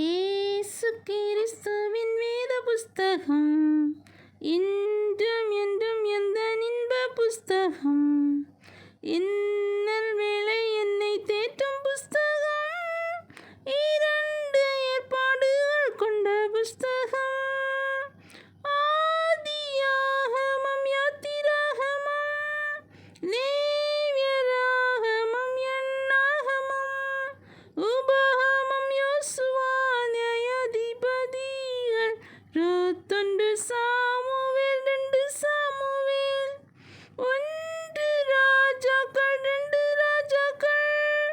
இயேசு கிறிஸ்துவின் வேத புஸ்தகம், இன்றும் என்றும் எந்த இன்ப புஸ்தகம், இன்னல் வேளை என்னை தேற்றும் புஸ்தகம், இரண்டு ஏற்பாடுகள் கொண்ட புஸ்தகம், ஆதியாகமம் யாத்திராகமம், லேவியராகமம் எண்ணாகமம், உபாகமம் யோசுவா நியாயாதிபதிகள், ரூத் சாமுவேல் 2 சாமுவேல், 1 ராஜாக்கள் 2 ராஜாக்கள்,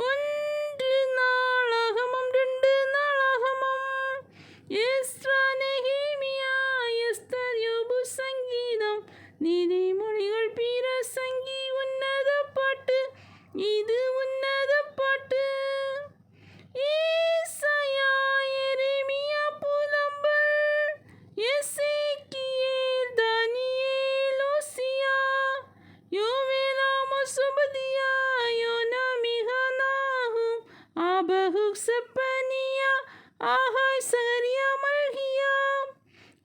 1 நாளாகமம் 2 நாளாகமம், எஸ்றா நெகேமியா எஸ்தர் யோபு சங்கீதம் நீதிமொழிகள் பிரசங்கி உன்னத பாட்டு, இது உன்னத பாட்டு. ஏசாயா எரேமியா புலம்பல், எசேக்கியேல் தானியேல் ஓசியா, யோவேல் ஆமோஸ் ஒபதியா யோனா மீகா நாகூம் ஆபகுக் செப்பனியா ஆகாய் சகரியா மல்கியா,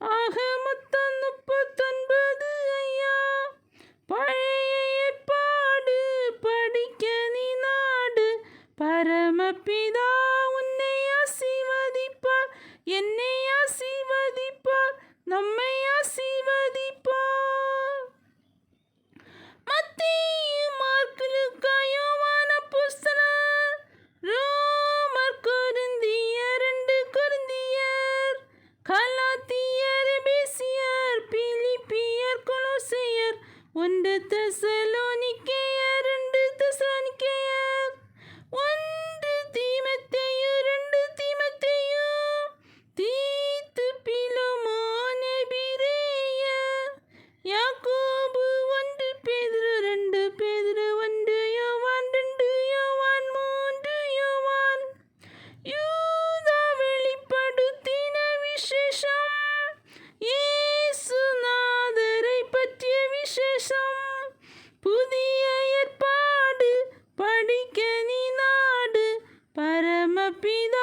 ஆக மொத்தம் 39 ஐயா. பழைய ஏற்பாடு படிக்க நீ நாடு, பரமபிதா உன்னை ஆசீர்வதிப்பார், என்னை ஆசீர்வதிப்பார், நம்மை ஆசீர்வதிப்பார். மத்தேயு மாற்கு லூக்கா யோவான் அப்போஸ்தலர், ரோமர் கொரிந்தியர் 2 கொரிந்தியர், கலாத்தியர் எபேசியர் பிலிப்பியர் கொலோசையர், 1 தெசலோனிக்கேயர் 2 தெசலோனிக்கேயர், 1 தீமோத்தேயு 2 தீமோத்தேயு, தீத்து பிலமோன் எபிரேயர், யாக்கோபு 1 பேதுரு 2 பேதுரு, 1 யோவான் 2 யோவான் 3 யோவான். யூதா வெளிப்படுத்தின விசேஷம், இயேசுநாதரை பற்றிய விசேஷம், புதிய ஏற்பாடு படிக்க நீ நாடு, பரமபிதா